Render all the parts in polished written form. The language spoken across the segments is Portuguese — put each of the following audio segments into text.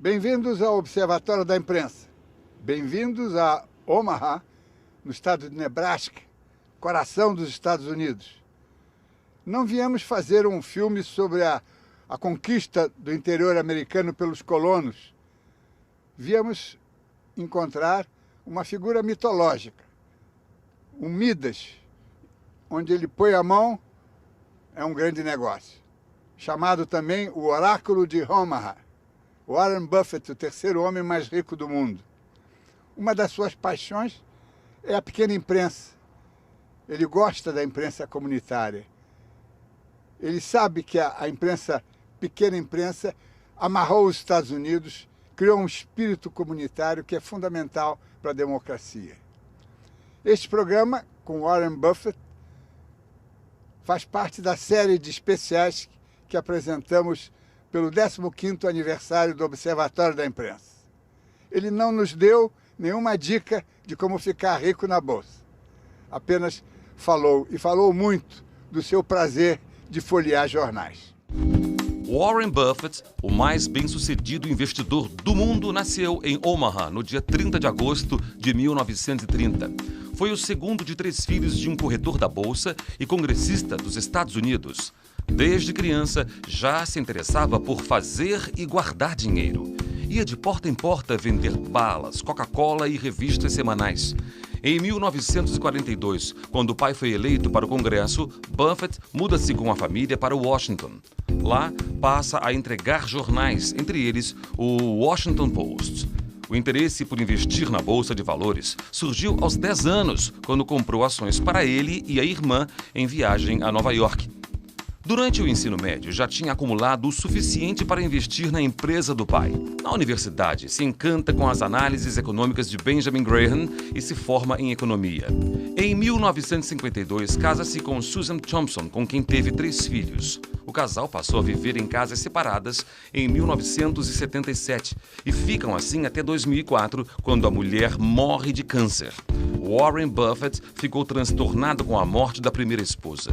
Bem-vindos ao Observatório da Imprensa. Bem-vindos a Omaha, no estado de Nebraska, coração dos Estados Unidos. Não viemos fazer um filme sobre a conquista do interior americano pelos colonos. Viemos encontrar uma figura mitológica, um Midas, onde ele põe a mão, é um grande negócio. Chamado também o Oráculo de Omaha. Warren Buffett, o terceiro homem mais rico do mundo. Uma das suas paixões é a pequena imprensa. Ele gosta da imprensa comunitária. Ele sabe que a imprensa, pequena imprensa, amarrou os Estados Unidos, criou um espírito comunitário que é fundamental para a democracia. Este programa, com Warren Buffett, faz parte da série de especiais que apresentamos pelo 15º aniversário do Observatório da Imprensa. Ele não nos deu nenhuma dica de como ficar rico na Bolsa. Apenas falou, e falou muito, do seu prazer de folhear jornais. Warren Buffett, o mais bem-sucedido investidor do mundo, nasceu em Omaha no dia 30 de agosto de 1930. Foi o segundo de 3 filhos de um corretor da Bolsa e congressista dos Estados Unidos. Desde criança, já se interessava por fazer e guardar dinheiro. Ia de porta em porta vender balas, Coca-Cola e revistas semanais. Em 1942, quando o pai foi eleito para o Congresso, Buffett muda-se com a família para Washington. Lá, passa a entregar jornais, entre eles o Washington Post. O interesse por investir na Bolsa de Valores surgiu aos 10 anos, quando comprou ações para ele e a irmã em viagem a Nova York. Durante o ensino médio, já tinha acumulado o suficiente para investir na empresa do pai. Na universidade, se encanta com as análises econômicas de Benjamin Graham e se forma em economia. Em 1952, casa-se com Susan Thompson, com quem teve 3 filhos. O casal passou a viver em casas separadas em 1977 e ficam assim até 2004, quando a mulher morre de câncer. Warren Buffett ficou transtornado com a morte da primeira esposa.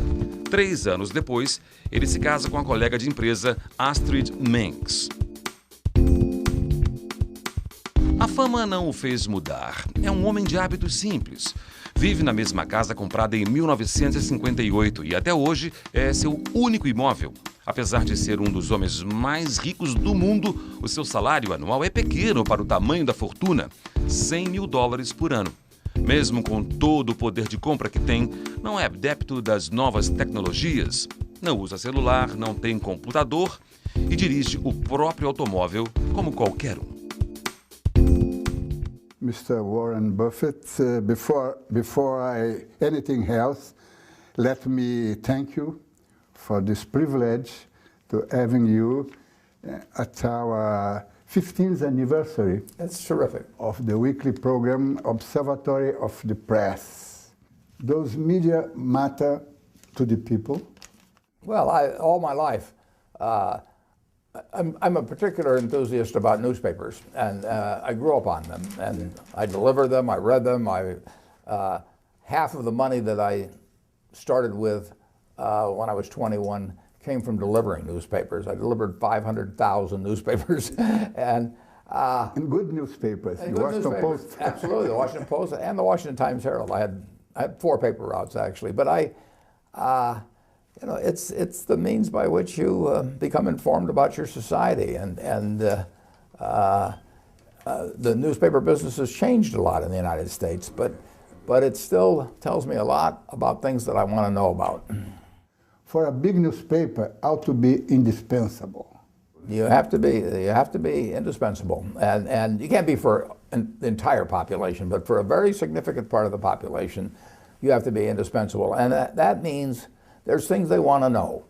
3 anos depois, ele se casa com a colega de empresa Astrid Menks. A fama não o fez mudar. É um homem de hábitos simples. Vive na mesma casa comprada em 1958 e até hoje é seu único imóvel. Apesar de ser um dos homens mais ricos do mundo, o seu salário anual é pequeno para o tamanho da fortuna, $100 mil por ano. Mesmo com todo o poder de compra que tem, não é adepto das novas tecnologias, não usa celular, não tem computador e dirige o próprio automóvel como qualquer um. Mr. Warren Buffett, before anything else, let me thank you for this privilege to having you at our 15th anniversary. That's terrific. Of the weekly program Observatory of the Press. Those media matter to the people? Well, all my life, I'm a particular enthusiast about newspapers, and I grew up on them, and I delivered them, I read them. Half of the money that I started with when I was 21 came from delivering newspapers. I delivered 500,000 newspapers, and good newspapers, the Washington Post. Absolutely, the Washington Post and the Washington Times-Herald. I had 4 paper routes actually, but you know, it's the means by which you become informed about your society, and the newspaper business has changed a lot in the United States, but it still tells me a lot about things that I want to know about. For a big newspaper, ought to be indispensable. You have to be indispensable, and you can't be for the entire population, but for a very significant part of the population, you have to be indispensable, and that means there's things they want to know,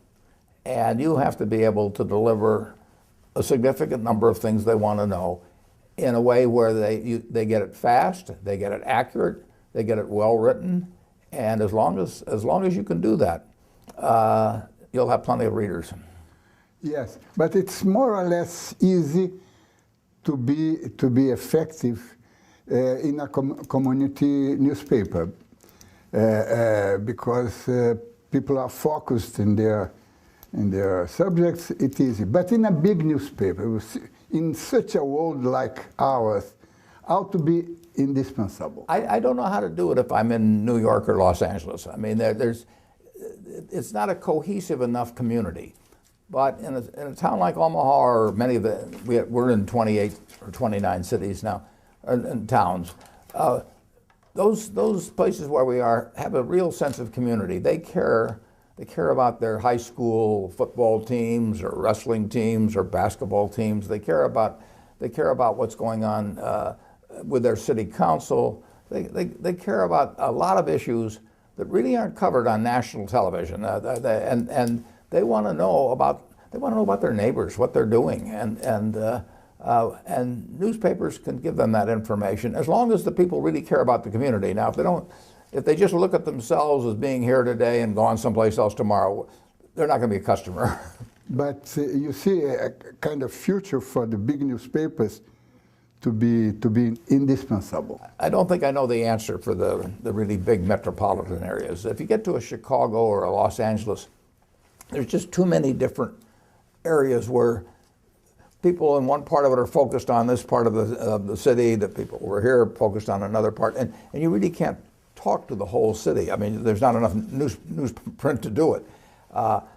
and you have to be able to deliver a significant number of things they want to know in a way where they get it fast, they get it accurate, they get it well written, and as long as you can do that, you'll have plenty of readers. Yes, but it's more or less easy to be effective in a community newspaper because people are focused in their subjects. It's easy, but in a big newspaper, in such a world like ours, ought to be indispensable? I don't know how to do it if I'm in New York or Los Angeles. I mean, it's not a cohesive enough community. But in a town like Omaha, or many of we're in 28 or 29 cities now, and towns. Those places where we are have a real sense of community. They care about their high school football teams or wrestling teams or basketball teams. They care about what's going on with their city council. They care about a lot of issues that really aren't covered on national television, and they want to know about their neighbors, what they're doing, and newspapers can give them that information as long as the people really care about the community. Now, if they just look at themselves as being here today and gone someplace else tomorrow, they're not going to be a customer. But you see a kind of future for the big newspapers to be indispensable. I don't think I know the answer for the really big metropolitan areas. If you get to a Chicago or a Los Angeles, there's just too many different areas where people in one part of it are focused on this part of the city, the people over here are focused on another part, and you really can't talk to the whole city. I mean, there's not enough newsprint to do it.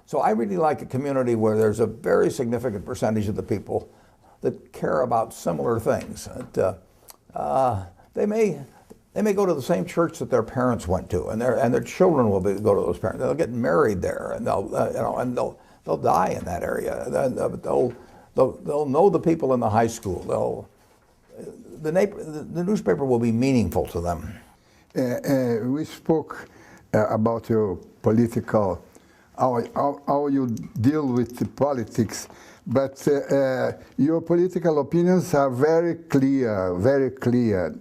So I really like a community where there's a very significant percentage of the people that care about similar things. They may go to the same church that their parents went to, and their children will go to those parents. They'll get married there, and they'll die in that area. They'll know the people in the high school. The newspaper will be meaningful to them. We spoke about your political, how you deal with the politics, but your political opinions are very clear, very clear.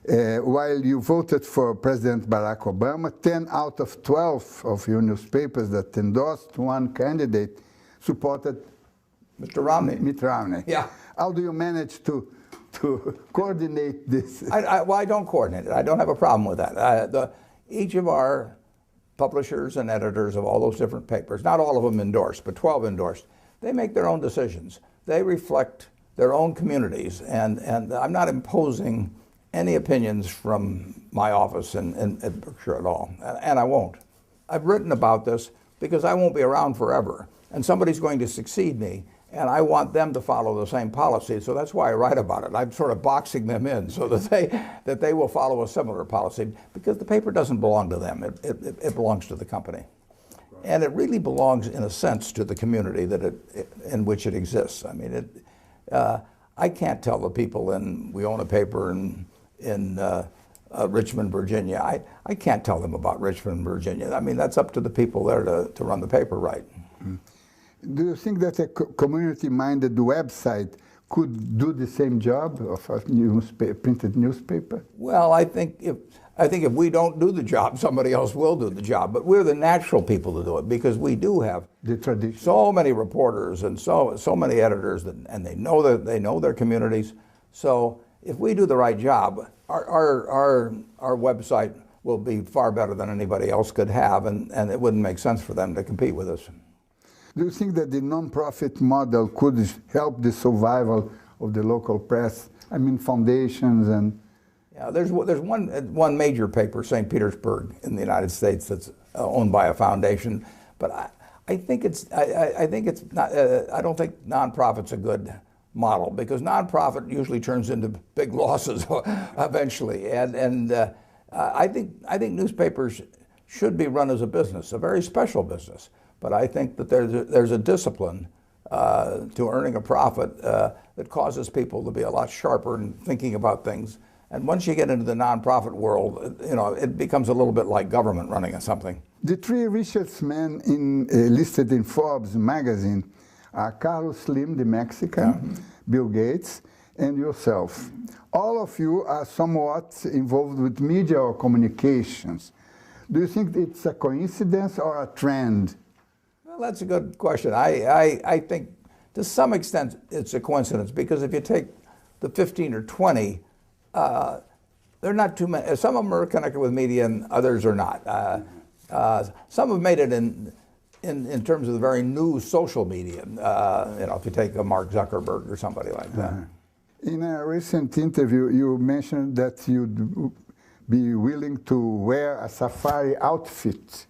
While you voted for President Barack Obama, 10 out of 12 of your newspapers that endorsed one candidate supported Mr. Romney. Mitt Romney. Yeah. How do you manage to coordinate this? Well, I don't coordinate it. I don't have a problem with that. Each of our publishers and editors of all those different papers, not all of them endorsed, but 12 endorsed, they make their own decisions. They reflect their own communities, and I'm not imposing any opinions from my office in Berkshire at all, and I won't. I've written about this because I won't be around forever, and somebody's going to succeed me, and I want them to follow the same policy, so that's why I write about it. I'm sort of boxing them in so that they will follow a similar policy, because the paper doesn't belong to them. It belongs to the company. And it really belongs, in a sense, to the community in which it exists. I mean, I can't tell the people we own a paper in Richmond, Virginia. I can't tell them about Richmond, Virginia. I mean, that's up to the people there to run the paper right. Mm. Do you think that a community-minded website could do the same job of a printed newspaper? Well, I think if we don't do the job, somebody else will do the job. But we're the natural people to do it, because we do have the tradition. So many reporters and so many editors, and they know their communities. So if we do the right job, our website will be far better than anybody else could have, and it wouldn't make sense for them to compete with us. Do you think that the non-profit model could help the survival of the local press? I mean, foundations and... Yeah, there's one major paper, St. Petersburg, in the United States, that's owned by a foundation, but I think it's not. I don't think nonprofit's a good model, because nonprofit usually turns into big losses eventually, and I think newspapers should be run as a business, a very special business. But I think that there's a discipline to earning a profit that causes people to be a lot sharper in thinking about things. And once you get into the nonprofit world, it becomes a little bit like government running something. The three richest men listed in Forbes magazine are Carlos Slim, the Mexican, Bill Gates, and yourself. All of you are somewhat involved with media or communications. Do you think it's a coincidence or a trend? Well, that's a good question. I think to some extent it's a coincidence, because if you take the 15 or 20, they're not too many. Some of them are connected with media and others are not. Some have made it in terms of the very new social media. If you take a Mark Zuckerberg or somebody like that. In a recent interview, you mentioned that you'd be willing to wear a safari outfit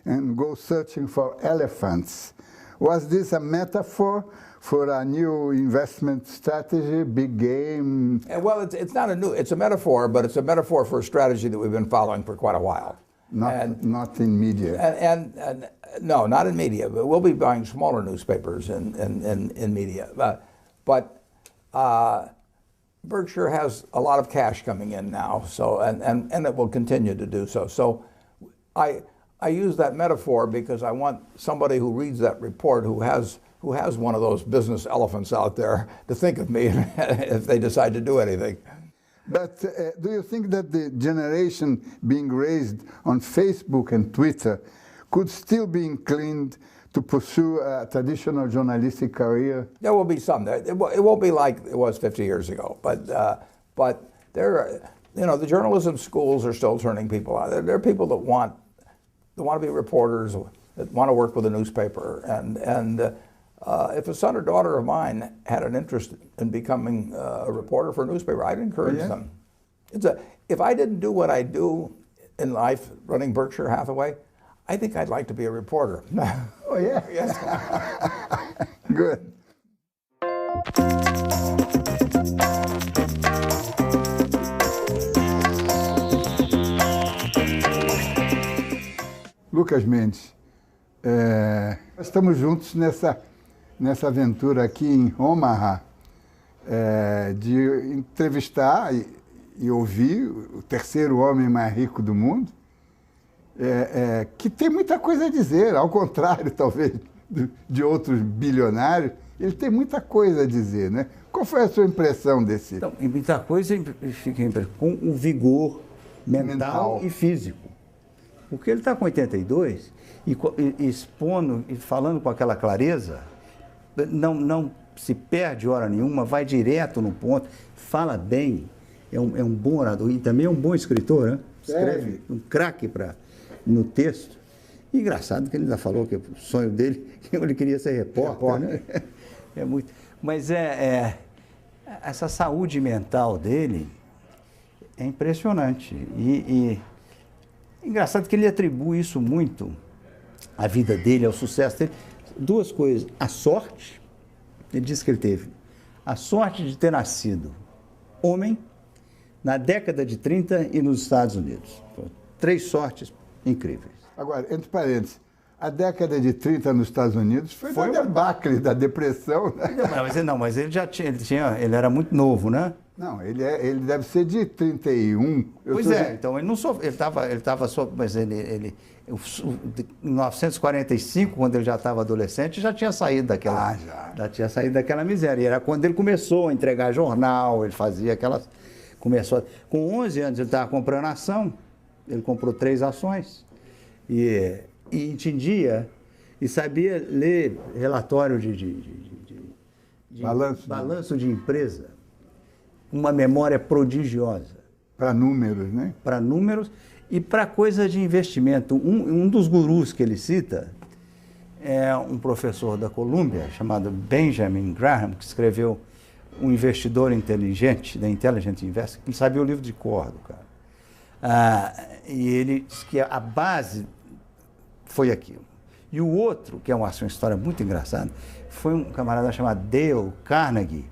and go searching for elephants. Was this a metaphor for a new investment strategy, big game? Well, it's not it's a metaphor, but it's a metaphor for a strategy that we've been following for quite a while. Not in media. And no, not in media. But we'll be buying smaller newspapers in media. But Berkshire has a lot of cash coming in now, so and it will continue to do so. So I use that metaphor because I want somebody who reads that report who has one of those business elephants out there to think of me if they decide to do anything. But do you think that the generation being raised on Facebook and Twitter could still be inclined to pursue a traditional journalistic career? There will be some. It won't be like it was 50 years ago, but there, the journalism schools are still turning people out. There are people that want to be reporters, that want to work with a newspaper, and if a son or daughter of mine had an interest in becoming a reporter for a newspaper, I'd encourage them. If I didn't do what I do in life, running Berkshire Hathaway, I think I'd like to be a reporter. Oh, yeah? Yes. Good. Lucas Mendes, estamos juntos nessa aventura aqui em Omaha, de entrevistar e ouvir o terceiro homem mais rico do mundo, que tem muita coisa a dizer, ao contrário, talvez, de outros bilionários, ele tem muita coisa a dizer, né? Qual foi a sua impressão desse? Então, muita coisa fica com o vigor mental e físico. Porque ele está com 82 e expondo e falando com aquela clareza, não se perde hora nenhuma, vai direto no ponto, fala bem, é um bom orador e também é um bom escritor, né? Escreve um craque no texto. E engraçado que ele ainda falou que o sonho dele, que ele queria ser repórter, né? É muito. Mas essa saúde mental dele é impressionante. E engraçado que ele atribui isso muito à vida dele, ao sucesso dele. Duas coisas. A sorte, ele disse que ele teve a sorte de ter nascido homem na década de 30 e nos Estados Unidos. Três sortes incríveis. Agora, entre parênteses, a década de 30 nos Estados Unidos foi uma debacle da depressão, né? Mas ele ele era muito novo, né? Não, ele deve ser de 31. Então ele não sofreu, ele estava mas ele em 1945, quando ele já estava adolescente, já tinha saído daquela, já tinha saído daquela miséria. E era quando ele começou a entregar jornal, ele fazia aquelas, com 11 anos ele estava comprando ação, ele comprou 3 ações e entendia e sabia ler relatório de balanço de empresa. Uma memória prodigiosa. Para números, né? Para números e para coisa de investimento. Um dos gurus que ele cita é um professor da Colômbia chamado Benjamin Graham, que escreveu Um Investidor Inteligente, da Intelligent Investor, que sabia o livro de cor do cara. E ele diz que a base foi aquilo. E o outro, que é uma história muito engraçada, foi um camarada chamado Dale Carnegie,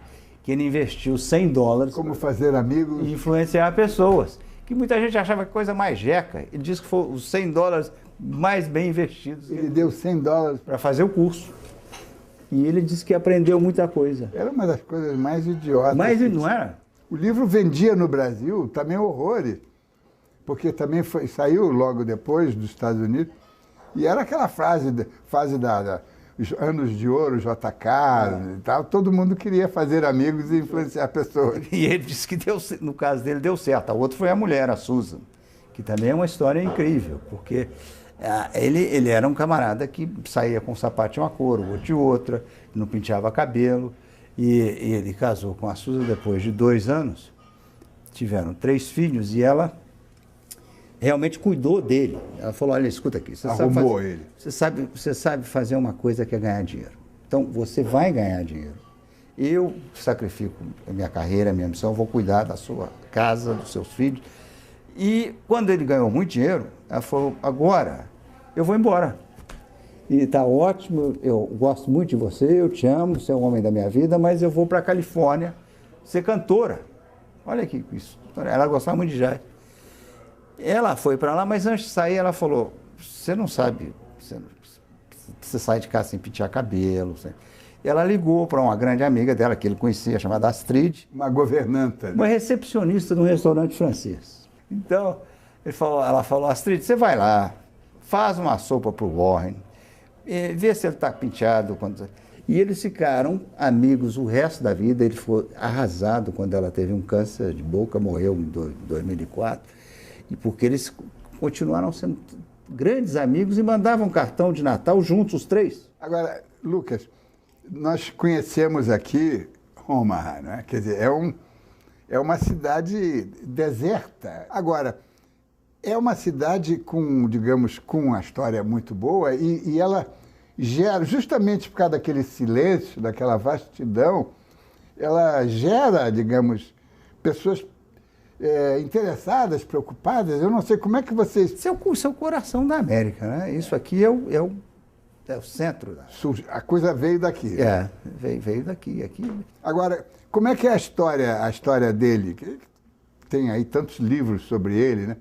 que ele investiu $100... Como fazer amigos... E influenciar pessoas. Que muita gente achava que coisa mais jeca. Ele disse que foi os $100 mais bem investidos. Ele deu $100 para fazer o curso. E ele disse que aprendeu muita coisa. Era uma das coisas mais idiotas. Mas não era? O livro vendia no Brasil também horrores. Porque também saiu logo depois dos Estados Unidos. E era aquela fase os anos de ouro, JK e tal, todo mundo queria fazer amigos e influenciar pessoas. E ele disse que no caso dele deu certo. A outra foi a mulher, a Susan, que também é uma história incrível, porque ele era um camarada que saía com um sapato de uma cor, o outro de outra, não penteava cabelo, e ele casou com a Susan depois de 2 anos, tiveram 3 filhos, e ela realmente cuidou dele. Ela falou, olha, escuta aqui, Arrumou ele. Você sabe fazer uma coisa que é ganhar dinheiro. Então, você vai ganhar dinheiro. Eu sacrifico a minha carreira, a minha missão, vou cuidar da sua casa, dos seus filhos. E quando ele ganhou muito dinheiro, ela falou, agora eu vou embora. E está ótimo, eu gosto muito de você, eu te amo, você é o homem da minha vida, mas eu vou para a Califórnia ser cantora. Olha aqui isso. Ela gostava muito de jazz. Ela foi para lá, mas antes de sair ela falou, você não sabe, você sai de casa sem pentear cabelo. Ela ligou para uma grande amiga dela, que ele conhecia, chamada Astrid. Uma governanta. Né? Uma recepcionista de um restaurante francês. Então, ela falou, Astrid, você vai lá, faz uma sopa para o Warren, vê se ele está penteado. E eles ficaram amigos o resto da vida. Ele foi arrasado quando ela teve um câncer de boca, morreu em 2004. E porque eles continuaram sendo grandes amigos e mandavam cartão de Natal juntos, os três. Agora, Lucas, nós conhecemos aqui Omaha, não é? Quer dizer, é uma cidade deserta. Agora, é uma cidade com, digamos, com uma história muito boa e ela gera, justamente por causa daquele silêncio, daquela vastidão, ela gera, digamos, pessoas interessadas, preocupadas. Eu não sei como é que vocês... Isso é o coração da América, né? Isso aqui é o centro. A coisa veio daqui. Veio daqui. Aqui. Agora, como é que é a história dele? Tem aí tantos livros sobre ele, né?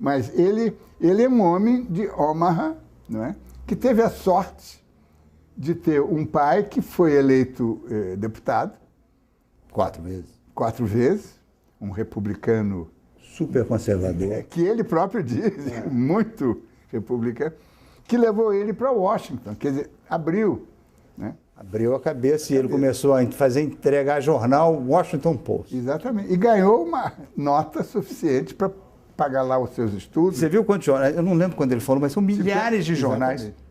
Mas ele é um homem de Omaha, não é? Que teve a sorte de ter um pai que foi eleito deputado. 4 vezes. 4 vezes. Um republicano... Super conservador. Que ele próprio diz, muito republicano, que levou ele para Washington. Quer dizer, abriu, né? Abriu a cabeça e ele começou a entregar jornal Washington Post. Exatamente. E ganhou uma nota suficiente para pagar lá os seus estudos. Você viu quantos jornais? Eu não lembro quando ele falou, mas são milhares de jornais. Exatamente.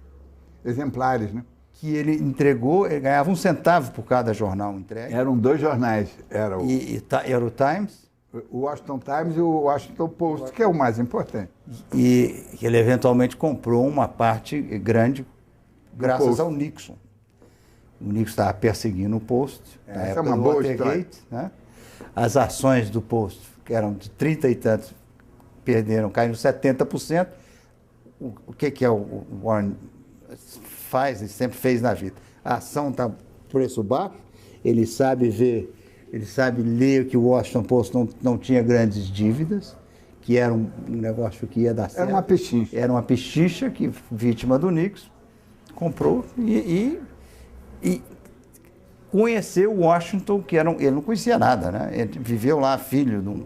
Exemplares, né? Que ele entregou, ele ganhava 1 centavo por cada jornal entregue. Eram 2 jornais. Era o Times. O Washington Times e o Washington Post, que é o mais importante. E ele eventualmente comprou uma parte grande graças ao Nixon. O Nixon estava perseguindo o Post. Essa é uma boa história. Né? As ações do Post, que eram de 30 e tantos, caíram 70%. O que é o Warren faz e sempre fez na vida? A ação está preço baixo, ele sabe ver, ele sabe ler que o Washington Post não tinha grandes dívidas, que era um negócio que ia dar certo. Era uma pechincha. Era uma pechincha que, vítima do Nixon, comprou e conheceu Washington, que ele não conhecia nada, né? Ele viveu lá, filho de um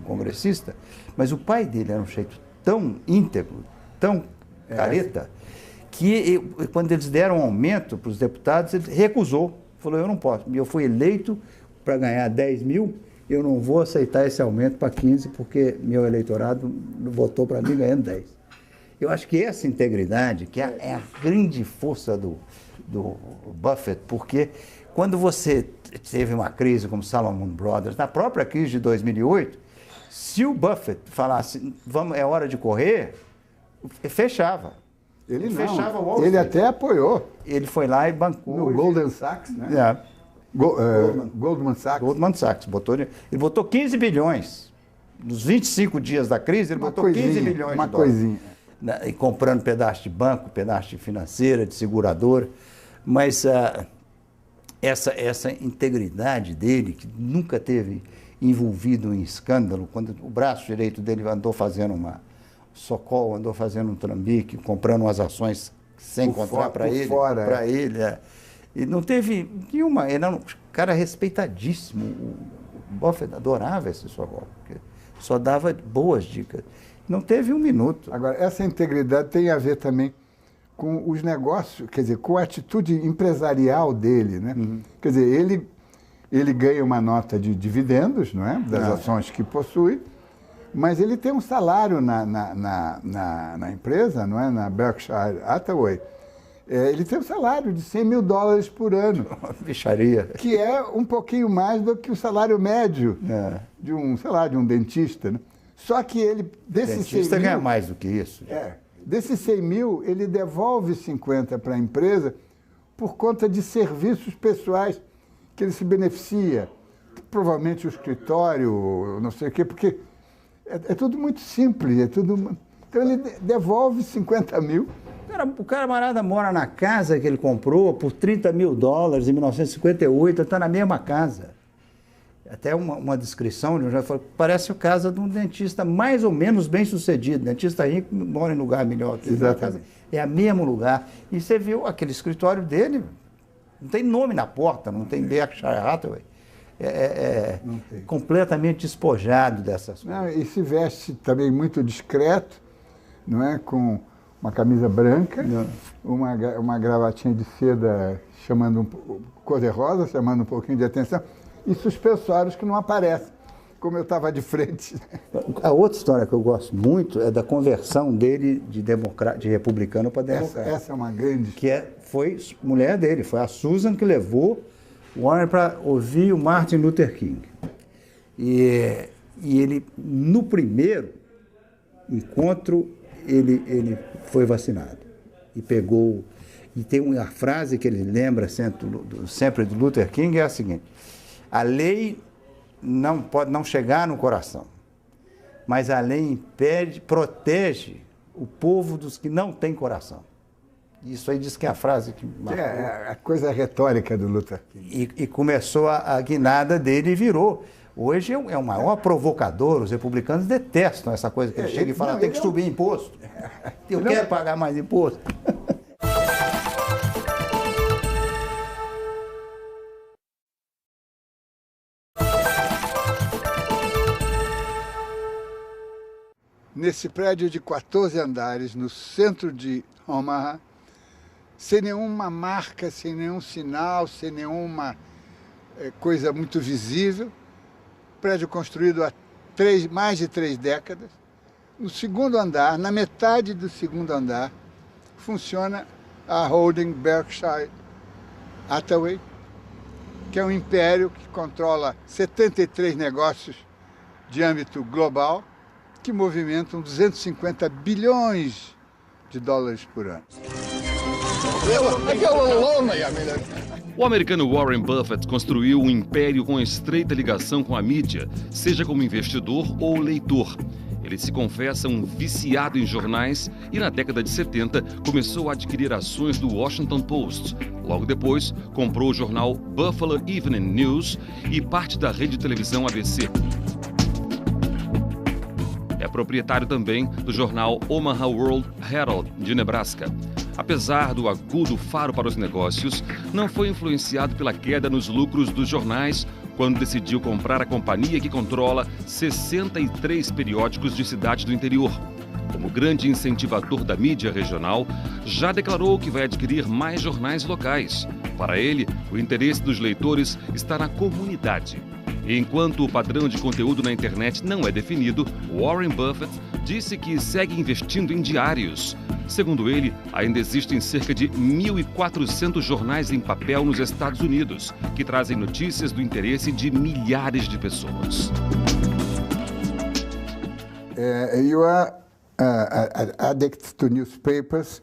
congressista, mas o pai dele era um jeito tão íntegro, tão careta, que quando eles deram um aumento para os deputados, ele recusou. Falou, eu não posso. Eu fui eleito para ganhar 10 mil, eu não vou aceitar esse aumento para 15, porque meu eleitorado votou para mim ganhando 10. Eu acho que essa integridade, que é a grande força do Buffett, porque quando você teve uma crise como Salomon Brothers, na própria crise de 2008, se o Buffett falasse, é hora de correr, fechava. Ele não. Fechava o Wall Ele Street. até apoiou. Ele foi lá e bancou. No Goldman Sachs, né? Goldman Sachs. Goldman Sachs. Ele botou 15 bilhões. Nos 25 dias da crise, ele botou 15 bilhões de dólares. Uma coisinha. E comprando pedaço de banco, pedaço de financeira, de seguradora. Mas essa integridade dele, que nunca teve envolvido em escândalo, quando o braço direito dele andou fazendo uma Sokol, andou fazendo um trambique, comprando umas ações sem encontrar para ele. E não teve nenhuma. Ele era um cara respeitadíssimo. O Buffett adorava esse Sokol, porque só dava boas dicas. Não teve um minuto. Agora, essa integridade tem a ver também com os negócios, quer dizer, com a atitude empresarial dele, né? Uhum. Quer dizer, ele ganha uma nota de dividendos, não é? Das ações que possui, mas ele tem um salário na empresa, não é? Na Berkshire Hathaway. Ele tem um salário de $100 mil por ano. Uma bicharia. Que é um pouquinho mais do que o salário médio de um, sei lá, de um dentista, né? Só que ele, desses 100 Dentista ganha mil, mais do que isso. desses 100 mil, ele devolve 50 para a empresa por conta de serviços pessoais que ele se beneficia. Provavelmente o escritório, não sei o quê, porque é tudo muito simples, é tudo... Então ele devolve 50 mil. O camarada mora na casa que ele comprou por $30 mil em 1958, está na mesma casa. Até uma descrição, eu já falei, parece a casa de um dentista mais ou menos bem sucedido. Dentista rico mora em lugar melhor que a casa. É o mesmo lugar. E você viu aquele escritório dele, não tem nome na porta, não tem Berkshire Hathaway. Completamente despojado dessas coisas. Não, e se veste também muito discreto, não é? Com uma camisa branca, uma gravatinha de seda chamando cor-de-rosa, chamando um pouquinho de atenção, e suspensórios que não aparecem, como eu estava de frente. A outra história que eu gosto muito é da conversão dele de republicano para democrata. Essa é uma grande... Foi mulher dele, foi a Susan que levou o Warren para ouvir o Martin Luther King. E ele, no primeiro encontro, ele foi vacinado e pegou. E tem uma frase que ele lembra sempre do Luther King, é a seguinte: a lei não pode não chegar no coração, mas a lei protege o povo dos que não têm coração. Isso aí diz que é a frase que marcou. É a coisa retórica do Luther King. E começou a guinada dele e virou. Hoje é o maior provocador, os republicanos detestam essa coisa que ele chega e fala, tem que subir imposto. Eu quero pagar mais imposto. Nesse prédio de 14 andares, no centro de Omaha, sem nenhuma marca, sem nenhum sinal, sem nenhuma coisa muito visível, prédio construído há mais de 3 décadas. No segundo andar, na metade do segundo andar, funciona a holding Berkshire Hathaway, que é um império que controla 73 negócios de âmbito global, que movimentam 250 bilhões de dólares por ano. O americano Warren Buffett construiu um império com estreita ligação com a mídia, seja como investidor ou leitor. Ele se confessa um viciado em jornais e, na década de 70, começou a adquirir ações do Washington Post. Logo depois, comprou o jornal Buffalo Evening News e parte da rede de televisão ABC. É proprietário também do jornal Omaha World Herald, de Nebraska. Apesar do agudo faro para os negócios, não foi influenciado pela queda nos lucros dos jornais quando decidiu comprar a companhia que controla 63 periódicos de cidades do interior. Como grande incentivador da mídia regional, já declarou que vai adquirir mais jornais locais. Para ele, o interesse dos leitores está na comunidade. E enquanto o padrão de conteúdo na internet não é definido, Warren Buffett disse que segue investindo em diários. Segundo ele, ainda existem cerca de 1.400 jornais em papel nos Estados Unidos, que trazem notícias do interesse de milhares de pessoas. You are addicted to newspapers,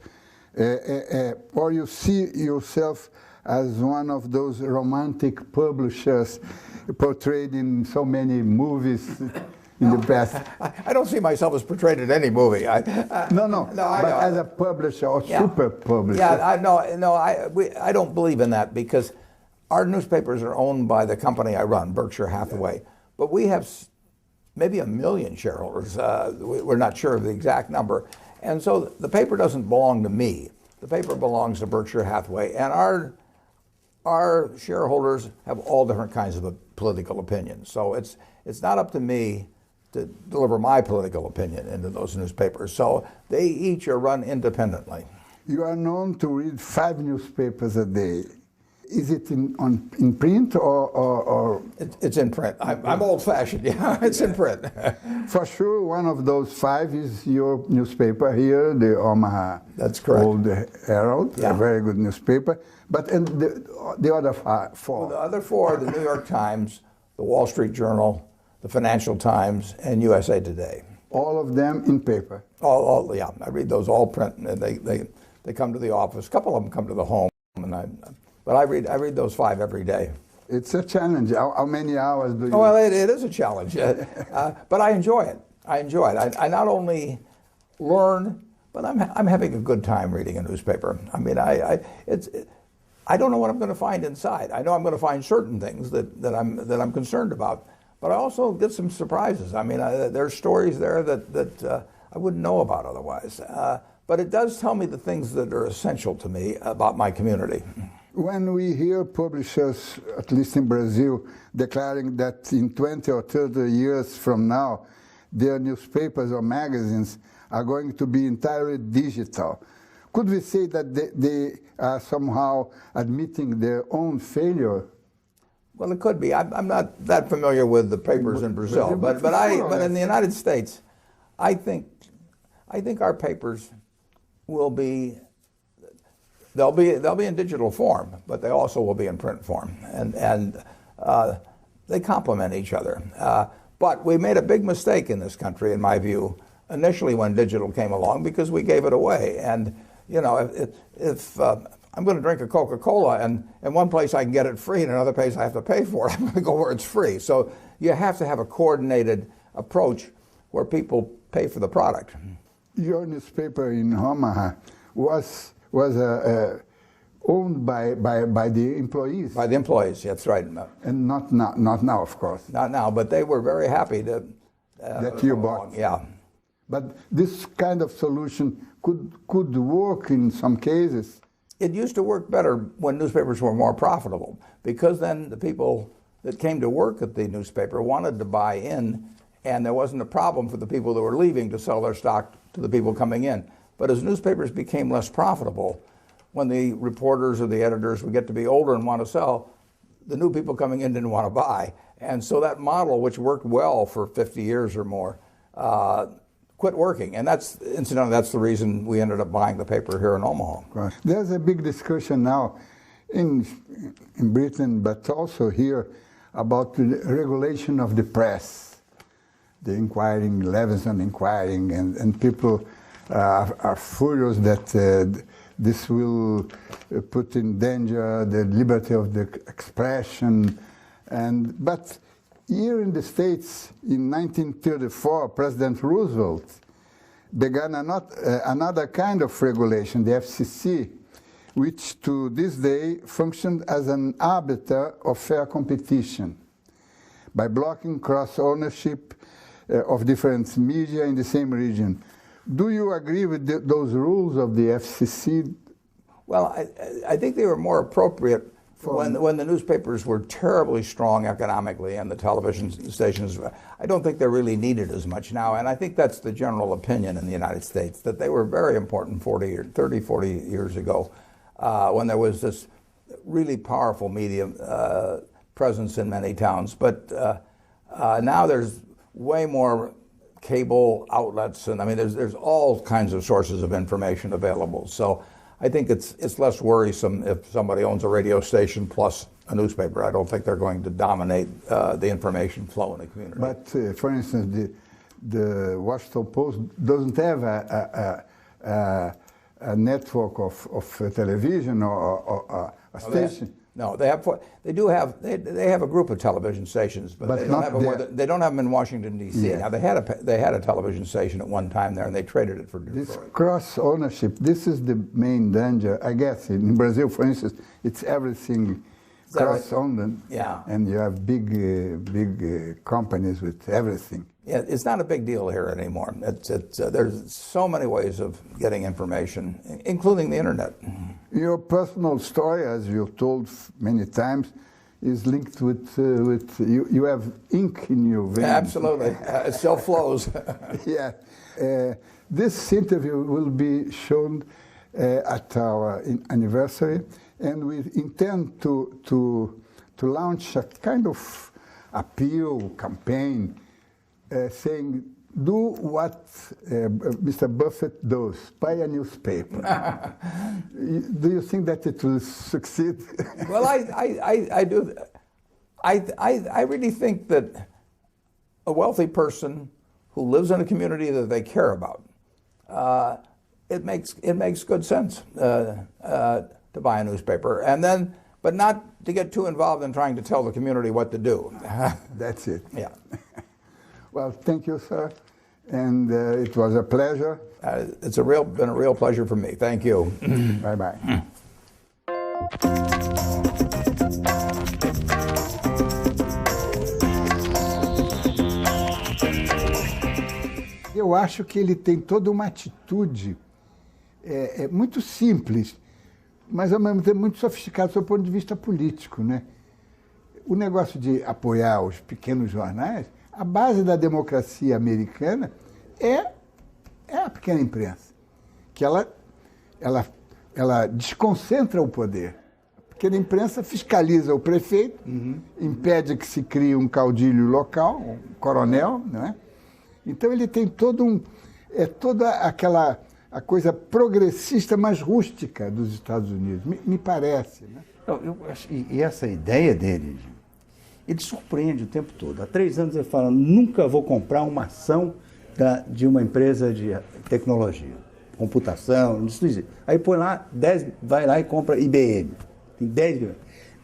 or you see yourself as one of those romantic publishers portrayed in so many movies in the past. I don't see myself as portrayed in any movie. No, but as a publisher or super publisher. I don't believe in that because our newspapers are owned by the company I run, Berkshire Hathaway. But we have maybe 1 million shareholders. We're not sure of the exact number. And so the paper doesn't belong to me. The paper belongs to Berkshire Hathaway. And our shareholders have all different kinds of political opinions. So it's not up to me to deliver my political opinion into those newspapers. So they each are run independently. You are known to read 5 newspapers a day. Is it in print or? It's in print. I'm old-fashioned. Yeah, it's in print. For sure, one of those 5 is your newspaper here, the Omaha. That's correct. Old Herald, a very good newspaper. But the other 4? Well, the other 4, the New York Times, the Wall Street Journal, the Financial Times, and USA Today. All of them in paper. Yeah, I read those all print. And they come to the office. A couple of them come to the home, but I read those 5 every day. It's a challenge. How many hours do you? Well, it is a challenge, but I enjoy it. I not only learn, but I'm having a good time reading a newspaper. I mean, I don't know what I'm going to find inside. I know I'm going to find certain things that I'm concerned about, but I also get some surprises. I mean, there's stories there that I wouldn't know about otherwise. But it does tell me the things that are essential to me about my community. When we hear publishers, at least in Brazil, declaring that in 20 or 30 years from now, their newspapers or magazines are going to be entirely digital, could we say that they are somehow admitting their own failure? Well, it could be. I'm not that familiar with the papers in Brazil, but in the United States, I think our papers will be. They'll be in digital form, but they also will be in print form, and they complement each other. But we made a big mistake in this country, in my view, initially when digital came along, because we gave it away. And you know, if I'm going to drink a Coca-Cola, and in one place I can get it free, and another place I have to pay for it, I'm going to go where it's free. So you have to have a coordinated approach where people pay for the product. Your newspaper in Omaha was owned by the employees. By the employees, that's right. And not now, of course. Not now, but they were very happy to. That you bought. Yeah. But this kind of solution could work in some cases. It used to work better when newspapers were more profitable, because then the people that came to work at the newspaper wanted to buy in, and there wasn't a problem for the people that were leaving to sell their stock to the people coming in. But as newspapers became less profitable, when the reporters or the editors would get to be older and want to sell, the new people coming in didn't want to buy. And so that model, which worked well for 50 years or more, quit working. And incidentally, that's the reason we ended up buying the paper here in Omaha. Right. There's a big discussion now in Britain, but also here, about the regulation of the press, the inquiring, Levinson inquiring, and people are furious that this will put in danger the liberty of the expression. But here in the States, in 1934, President Roosevelt began another kind of regulation, the FCC, which to this day functioned as an arbiter of fair competition by blocking cross-ownership of different media in the same region. Do you agree with those rules of the FCC? Well, I think they were more appropriate when the newspapers were terribly strong economically and the television stations. I don't think they're really needed as much now, and I think that's the general opinion in the United States, that they were very important 30, 40 years ago, when there was this really powerful media presence in many towns. But now there's way more cable outlets, and I mean there's all kinds of sources of information available. So I think it's less worrisome if somebody owns a radio station plus a newspaper. I don't think they're going to dominate the information flow in the community. But for instance, the Washington Post doesn't have a network of television or a station. No, they have a group of television stations, but they don't have them in Washington D.C. Yeah. Now they had a television station at one time there, and they traded it for Detroit. This cross ownership, this is the main danger, I guess. In Brazil, for instance, it's everything cross owned, yeah, and you have big companies with everything. Yeah, it's not a big deal here anymore. There's so many ways of getting information, including the internet. Your personal story, as you've told many times, is linked with you have ink in your veins. Yeah, absolutely, it still flows. Yeah, this interview will be shown at our anniversary, and we intend to launch a kind of appeal campaign. Saying, do what Mr. Buffett does, buy a newspaper. Do you think that it will succeed? Well, I do. I really think that a wealthy person who lives in a community that they care about, it makes good sense to buy a newspaper, and then, but not to get too involved in trying to tell the community what to do. That's it. Yeah. Well, thank you, sir, and it was a pleasure. It's been a real pleasure for me. Thank you. Bye-bye. Eu acho que ele tem toda uma atitude muito simples, mas ao mesmo tempo muito sofisticada do ponto de vista político, né? O negócio de apoiar os pequenos jornais, a base da democracia americana é a pequena imprensa, que ela desconcentra o poder. A pequena imprensa fiscaliza o prefeito, impede que se crie um caudilho local, um coronel, não é? Então ele tem toda a coisa progressista, mais rústica dos Estados Unidos, me parece. Né? E essa ideia dele, ele surpreende o tempo todo. Há 3 anos ele fala, nunca vou comprar uma ação de uma empresa de tecnologia, computação, indústria. Aí põe lá, vai lá e compra IBM. Tem 10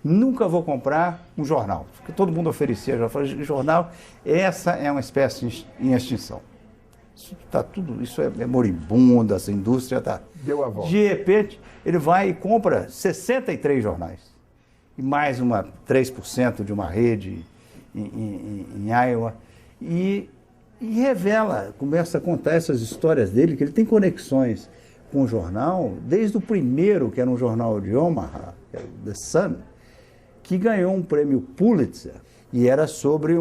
Nunca vou comprar um jornal, porque todo mundo oferecia jornal. Essa é uma espécie em extinção. Isso é moribundo, essa indústria está... Deu a volta. De repente, ele vai e compra 63 jornais. E mais 3% de uma rede em Iowa. E revela, começa a contar essas histórias dele, que ele tem conexões com o jornal, desde o primeiro, que era um jornal de Omaha, que era o The Sun, que ganhou um prêmio Pulitzer, e era sobre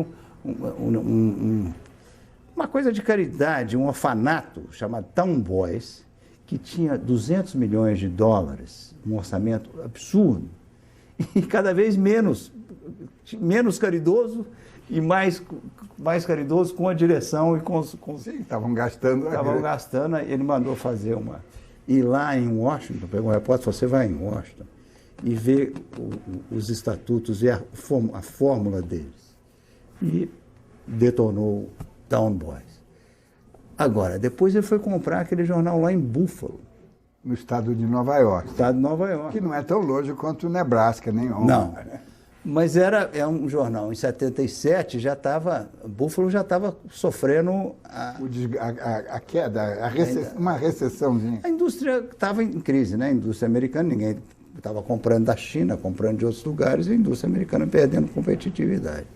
uma coisa de caridade, um orfanato chamado Town Boys, que tinha $200 milhões, um orçamento absurdo, e cada vez menos caridoso e mais caridoso com a direção e com os... Sim, estavam gastando. Estavam gastando, ele mandou fazer ir lá em Washington, pegou um repórter, você vai em Washington e ver os estatutos e a fórmula deles. E detonou Town Boys. Agora, depois ele foi comprar aquele jornal lá em Buffalo. No estado de Nova York. Estado de Nova York. Que não é tão longe quanto o Nebraska, nem Omaha. Não. Né? Mas é um jornal. Em 77, Buffalo já estava sofrendo a queda, uma recessãozinha. A indústria estava em crise, né? A indústria americana, ninguém estava comprando da China, comprando de outros lugares, e a indústria americana perdendo competitividade.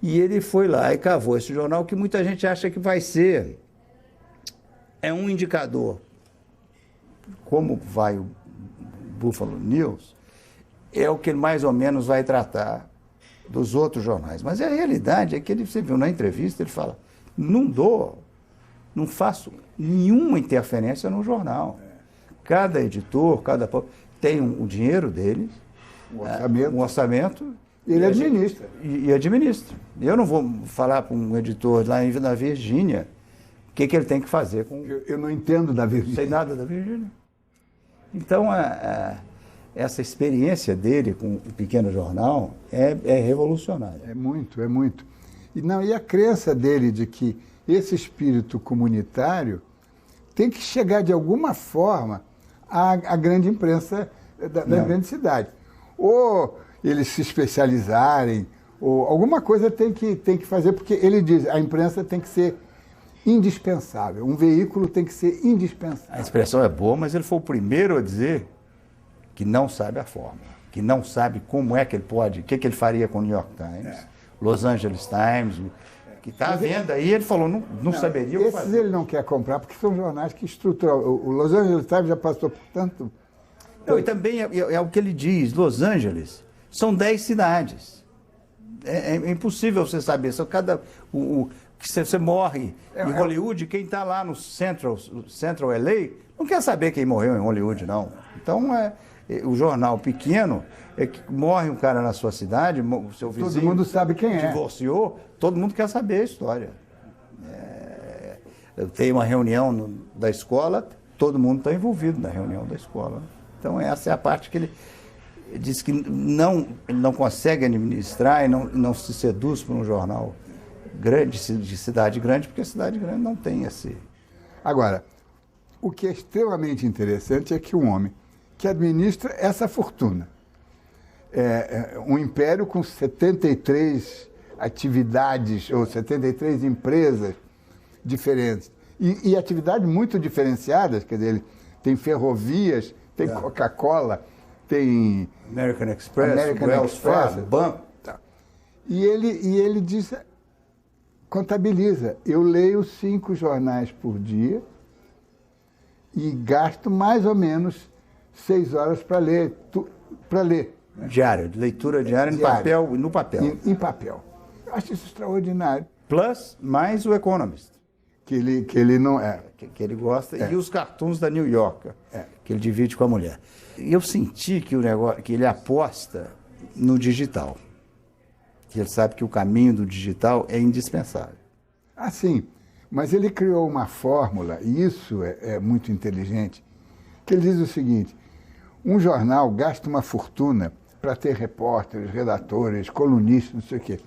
E ele foi lá e cavou esse jornal, que muita gente acha que vai ser um indicador. Como vai o Buffalo News, é o que ele mais ou menos vai tratar dos outros jornais. Mas a realidade é que você viu na entrevista, ele fala, não faço nenhuma interferência no jornal. Cada editor, tem o dinheiro dele, um orçamento. Ele administra. E administra. Eu não vou falar para um editor lá na Virgínia o que ele tem que fazer com... Eu não entendo da Virgínia. Não sei nada da Virgínia. Então, essa experiência dele com o pequeno jornal é revolucionária. É muito, é muito. E a crença dele de que esse espírito comunitário tem que chegar de alguma forma à grande imprensa das grandes cidades. Ou eles se especializarem, ou alguma coisa tem que fazer, porque ele diz, a imprensa tem que ser indispensável, um veículo tem que ser indispensável. A expressão é boa, mas ele foi o primeiro a dizer que não sabe a fórmula, que não sabe como é que ele pode, o que ele faria com o New York Times, Los Angeles Times, que está à venda aí, ele falou, não saberia o que fazer. Esses ele não quer comprar, porque são jornais que estruturam. O Los Angeles Times já passou por tanto... E também é o que ele diz, Los Angeles são 10 cidades. É impossível você saber. Você morre em Hollywood, quem está lá no Central LA não quer saber quem morreu em Hollywood, não. Então, o jornal pequeno é que morre um cara na sua cidade, o seu vizinho... Todo mundo sabe quem é. Divorciou, todo mundo quer saber a história. Eu tenho uma reunião da escola, todo mundo está envolvido na reunião da escola. Então, essa é a parte que ele diz que ele não consegue administrar e não se seduz por um jornal de cidade grande, porque a cidade grande não tem esse... Agora, o que é extremamente interessante é que um homem que administra essa fortuna, um império com 73 atividades ou 73 empresas diferentes e atividades muito diferenciadas, quer dizer, ele tem ferrovias, tem Coca-Cola, tem American Express, Wells Fargo, banco. E ele diz, contabiliza, eu leio 5 jornais por dia e gasto mais ou menos 6 horas para ler. Diário, de leitura diária no papel. Em papel. Eu acho isso extraordinário. Plus, mais o Economist. Que ele não é. Que ele gosta. E os cartoons da New Yorker, que ele divide com a mulher. E eu senti que ele aposta no digital. Que ele sabe que o caminho do digital é indispensável. Ah, sim. Mas ele criou uma fórmula, e isso é muito inteligente, que ele diz o seguinte: um jornal gasta uma fortuna para ter repórteres, redatores, colunistas, não sei o quê.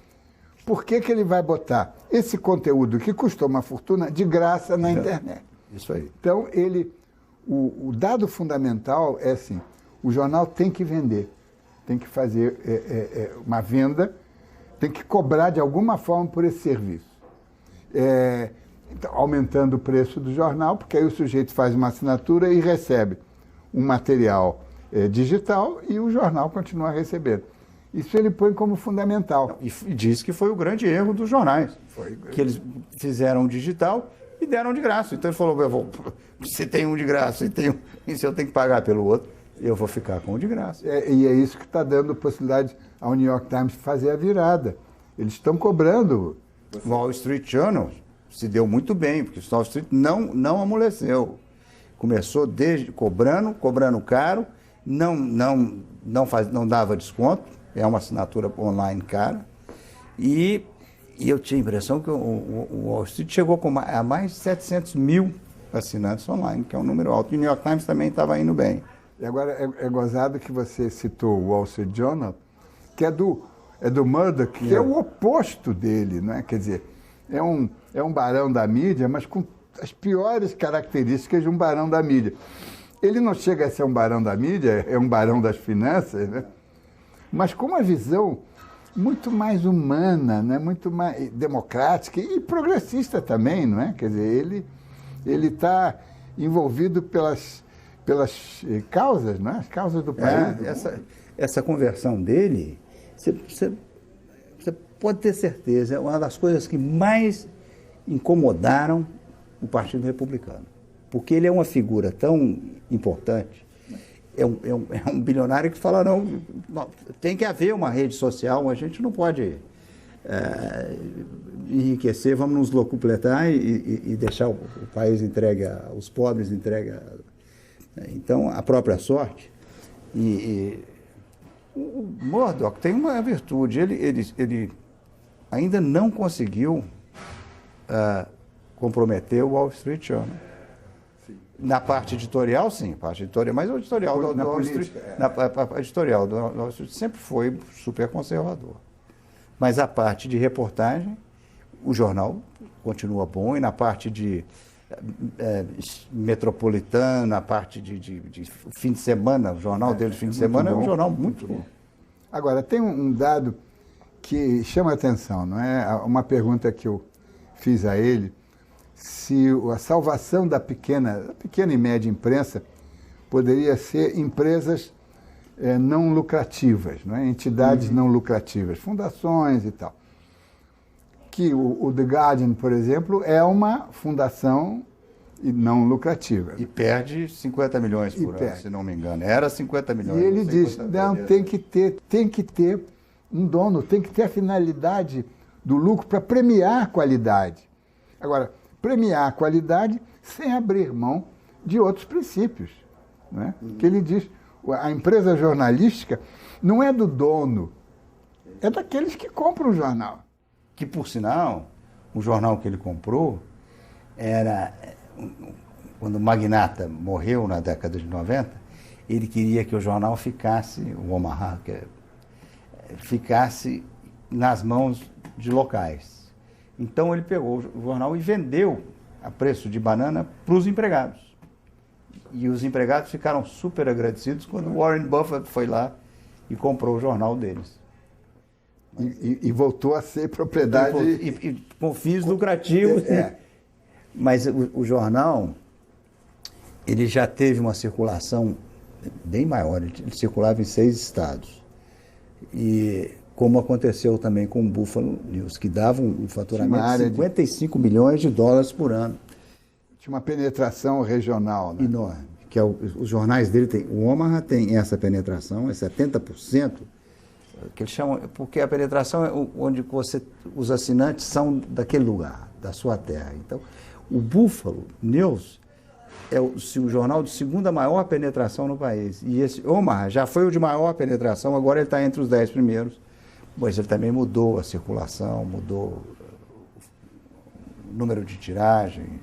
Por que ele vai botar esse conteúdo que custou uma fortuna de graça na internet? Isso aí. Então, o dado fundamental é assim, o jornal tem que vender, tem que fazer uma venda, tem que cobrar de alguma forma por esse serviço. Então, aumentando o preço do jornal, porque aí o sujeito faz uma assinatura e recebe um material digital e o jornal continua recebendo. Isso ele põe como fundamental. E diz que foi o grande erro dos jornais. Que eles fizeram digital e deram de graça. Então ele falou, se tem um de graça e se eu tenho que pagar pelo outro, eu vou ficar com o de graça. E é isso que está dando possibilidade ao New York Times fazer a virada. Eles estão cobrando. O Wall Street Journal se deu muito bem, porque o Wall Street não amoleceu. Começou cobrando caro, não dava desconto, é uma assinatura online cara, e eu tinha a impressão que o Wall Street chegou a mais de 700 mil assinantes online, que é um número alto. E o New York Times também estava indo bem. E agora é gozado que você citou o Wall Street Journal, que é do Murdoch, que é o oposto dele, não é? Quer dizer, é um barão da mídia, mas com as piores características de um barão da mídia. Ele não chega a ser um barão da mídia, é um barão das finanças, né? Mas com uma visão muito mais humana, né? Muito mais democrática e progressista também, não é? Quer dizer, ele está envolvido pelas causas, não é? As causas do país. Essa conversão dele, você pode ter certeza, é uma das coisas que mais incomodaram o Partido Republicano. Porque ele é uma figura tão importante, é um bilionário que fala, não, tem que haver uma rede social, a gente não pode enriquecer, vamos nos locupletar e deixar o país entregue, os pobres entregue. Então, a própria sorte. O Murdoch tem uma virtude, ele ainda não conseguiu comprometer o Wall Street Journal. Na parte editorial, sim, mas o editorial do Wall Street, a editorial do Wall Street sempre foi super conservador. Mas a parte de reportagem, o jornal continua bom, e na parte de metropolitana, na parte de fim de semana, o jornal dele de fim de semana é um jornal muito bom. Agora, tem um dado que chama a atenção, não é? Uma pergunta que eu fiz a ele, se a salvação da pequena e média imprensa poderia ser empresas não lucrativas, não é? Entidades não lucrativas, fundações e tal. Que o The Guardian, por exemplo, é uma fundação não lucrativa. E perde 50 milhões por ano, se não me engano. Era 50 milhões. E ele diz, não, tem que ter um dono, tem que ter a finalidade do lucro para premiar a qualidade. Agora, premiar a qualidade sem abrir mão de outros princípios. Não é? Que ele diz, a empresa jornalística não é do dono, é daqueles que compram o jornal. Que, por sinal, o jornal que ele comprou era, quando o magnata morreu na década de 90, ele queria que o jornal ficasse, o Omaha, ficasse nas mãos de locais. Então ele pegou o jornal e vendeu a preço de banana para os empregados. E os empregados ficaram super agradecidos quando Warren Buffett foi lá e comprou o jornal deles. E voltou a ser propriedade... E com fins lucrativos. Mas o jornal, ele já teve uma circulação bem maior. Ele circulava em 6 estados. E como aconteceu também com o Buffalo News, que dava um faturamento de 55 milhões de dólares por ano. Tinha uma penetração regional, né? Enorme. Que os jornais dele tem. O Omaha tem essa penetração, é 70%, que eles chamam, porque a penetração é onde os assinantes são daquele lugar, da sua terra. Então, o Buffalo News é o jornal de segunda maior penetração no país. E esse Omaha já foi o de maior penetração, agora ele está entre os 10 primeiros. Mas ele também mudou a circulação, mudou o número de tiragem.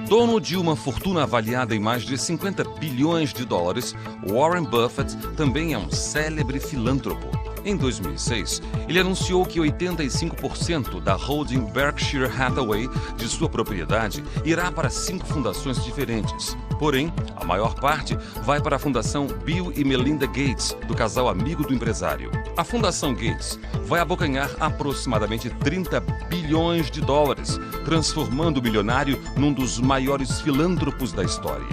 Dono de uma fortuna avaliada em mais de 50 bilhões de dólares, Warren Buffett também é um célebre filântropo. Em 2006, ele anunciou que 85% da holding Berkshire Hathaway de sua propriedade irá para 5 fundações diferentes. Porém, a maior parte vai para a Fundação Bill e Melinda Gates, do casal amigo do empresário. A Fundação Gates vai abocanhar aproximadamente 30 bilhões de dólares, transformando o milionário num dos maiores filântropos da história.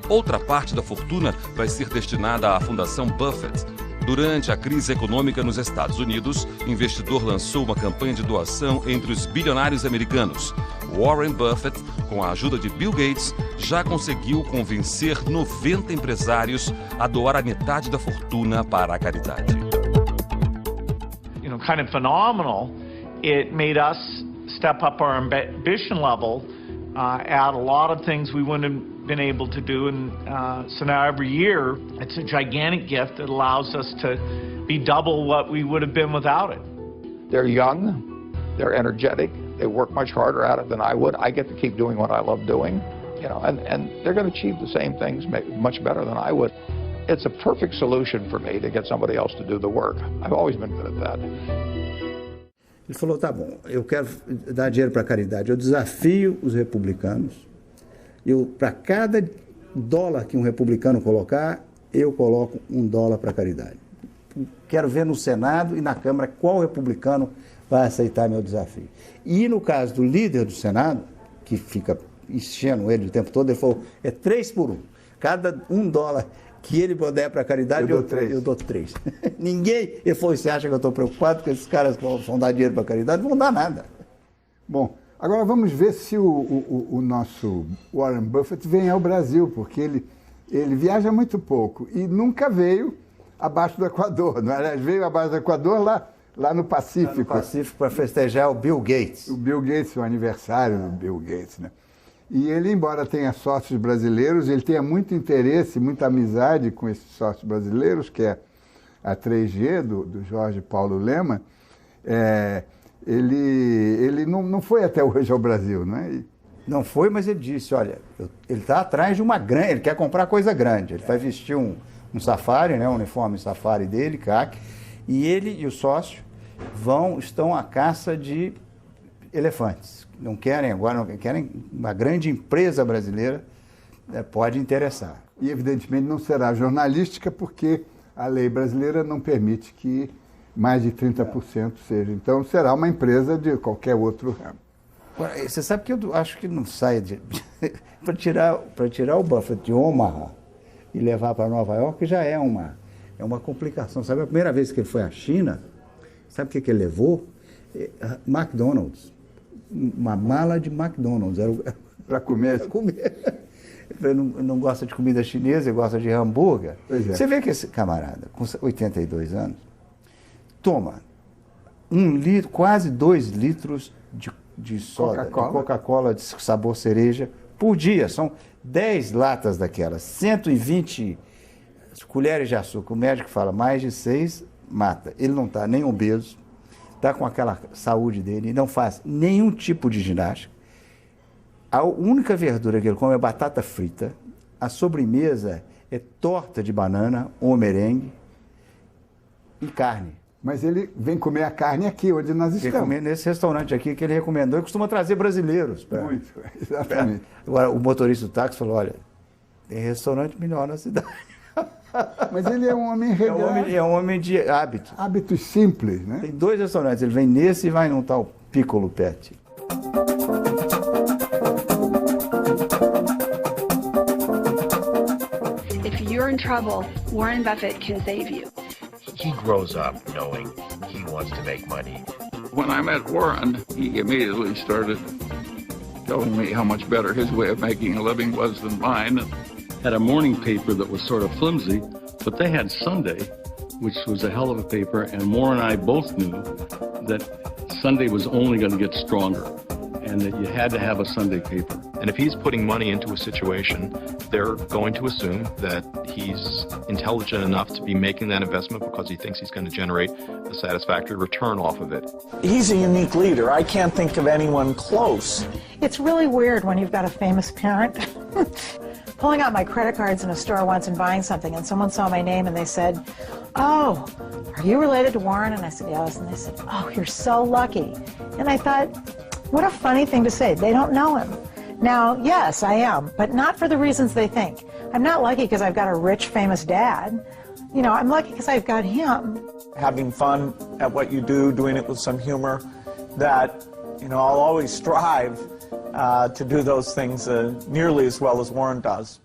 Outra parte da fortuna vai ser destinada à Fundação Buffett. Durante a crise econômica nos Estados Unidos, o investidor lançou uma campanha de doação entre os bilionários americanos. Warren Buffett, com a ajuda de Bill Gates, já conseguiu convencer 90 empresários a doar a metade da fortuna para a caridade. Kind of phenomenal. It made us step up our ambition level, add a lot of things we wouldn't have been able to do, and so now every year it's a gigantic gift that allows us to be double what we would have been without it. They're young, they're energetic, they work much harder at it than I would. I get to keep doing what I love doing, and they're going to achieve the same things much better than I would. It's a perfect solution for me to get somebody else to do the work. I've always been good at that. Ele falou, tá bom, eu quero dar dinheiro para a caridade. Eu desafio os republicanos. Para cada dólar que um republicano colocar, eu coloco $1 para a caridade. Quero ver no Senado e na Câmara qual republicano vai aceitar meu desafio. E no caso do líder do Senado, que fica enchendo ele o tempo todo, ele falou, é 3 por 1. Cada $1 que ele puder para a caridade, eu dou 3. Ninguém, ele falou, você acha que eu estou preocupado que esses caras vão dar dinheiro para a caridade? Não vão dar nada. Bom, agora vamos ver se o nosso Warren Buffett vem ao Brasil, porque ele viaja muito pouco e nunca veio abaixo do Equador, não é? Ele veio abaixo do Equador lá no Pacífico. Lá no Pacífico para festejar o Bill Gates. O Bill Gates, o aniversário do Bill Gates, né? E ele, embora tenha sócios brasileiros, ele tenha muito interesse, muita amizade com esses sócios brasileiros, que é a 3G, do Jorge Paulo Lema, ele não foi até hoje ao Brasil, não é? Não foi, mas ele disse, olha, ele está atrás de uma grande, ele quer comprar coisa grande, ele vai vestir um safari, né, um uniforme safari dele, CAC, e ele e o sócio estão à caça de elefantes. Não querem uma grande empresa brasileira, pode interessar. E evidentemente não será jornalística, porque a lei brasileira não permite que mais de 30% seja. Então será uma empresa de qualquer outro ramo. Você sabe que eu acho que não sai para tirar o Buffett de Omaha e levar para Nova York já é uma complicação. Sabe, a primeira vez que ele foi à China, sabe o que ele levou? McDonald's. Uma mala de McDonald's. Para comer? Para comer. Ele não gosta de comida chinesa, ele gosta de hambúrguer. Pois é. Você vê que esse camarada, com 82 anos, toma 1 litro, quase 2 litros de de soda, de Coca-Cola de sabor cereja por dia. São 10 latas daquelas, 120 colheres de açúcar. O médico fala, mais de 6 mata. Ele não está nem obeso, está com aquela saúde dele, não faz nenhum tipo de ginástica. A única verdura que ele come é batata frita. A sobremesa é torta de banana ou merengue e carne. Mas ele vem comer a carne aqui, onde nós estamos. Vem comer nesse restaurante aqui que ele recomendou e costuma trazer brasileiros. Muito, exatamente. Agora, o motorista do táxi falou, olha, tem restaurante melhor na cidade. Mas ele é um homem regrado. É um homem de hábito. Hábitos simples, né? Tem 2 restaurantes, ele vem nesse e vai num tal Piccolo Pet. If you're in trouble, Warren Buffett can save you. He grows up knowing he wants to make money. When I met Warren, he immediately started telling me how much better his way of making a living was than mine. Had a morning paper that was sort of flimsy, but they had Sunday, which was a hell of a paper, and Warren and I both knew that Sunday was only going to get stronger, and that you had to have a Sunday paper. And if he's putting money into a situation, they're going to assume that he's intelligent enough to be making that investment because he thinks he's going to generate a satisfactory return off of it. He's a unique leader. I can't think of anyone close. It's really weird when you've got a famous parent. Pulling out my credit cards in a store once and buying something, and someone saw my name and they said, "Oh, are you related to Warren?" And I said, "Yes." And they said, "Oh, you're so lucky." And I thought, what a funny thing to say. They don't know him. Now, yes, I am, but not for the reasons they think. I'm not lucky because I've got a rich, famous dad. You know, I'm lucky because I've got him. Having fun at what you do, doing it with some humor, that, you know, I'll always strive to do those things nearly as well as Warren does.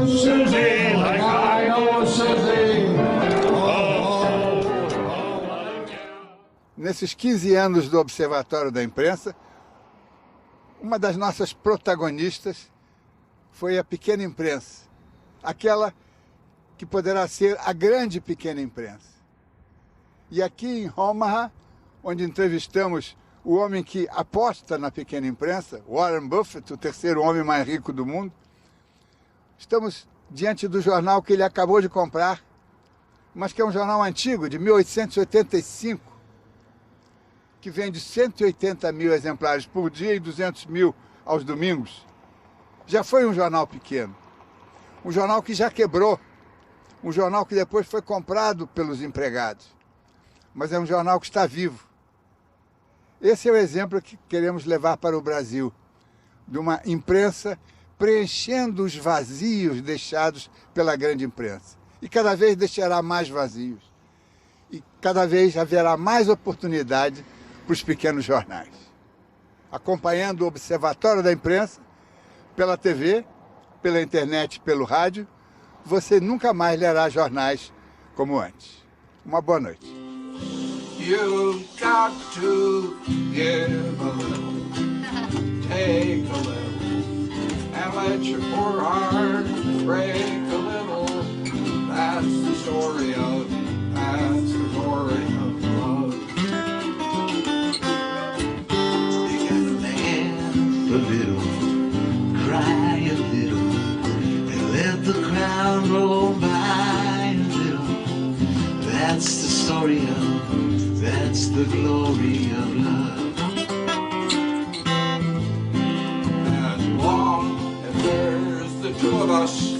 Susie, like I know Susie. Nesses 15 anos do Observatório da Imprensa, uma das nossas protagonistas foi a pequena imprensa, aquela que poderá ser a grande pequena imprensa. E aqui em Omaha, onde entrevistamos o homem que aposta na pequena imprensa, Warren Buffett, o terceiro homem mais rico do mundo, estamos diante do jornal que ele acabou de comprar, mas que é um jornal antigo, de 1885, que vende 180 mil exemplares por dia e 200 mil aos domingos. Já foi um jornal pequeno, um jornal que já quebrou, um jornal que depois foi comprado pelos empregados, mas é um jornal que está vivo. Esse é o exemplo que queremos levar para o Brasil, de uma imprensa preenchendo os vazios deixados pela grande imprensa. E cada vez deixará mais vazios. E cada vez haverá mais oportunidade para os pequenos jornais. Acompanhando o Observatório da Imprensa, pela TV, pela internet, pelo rádio, você nunca mais lerá jornais como antes. Uma boa noite. You've got to give a little, take a little. And let your poor heart break a little. That's the story of, that's the glory of love. You gotta laugh a little, cry a little, and let the crowd roll by a little. That's the story of, that's the glory of love. As long as there's the two of us,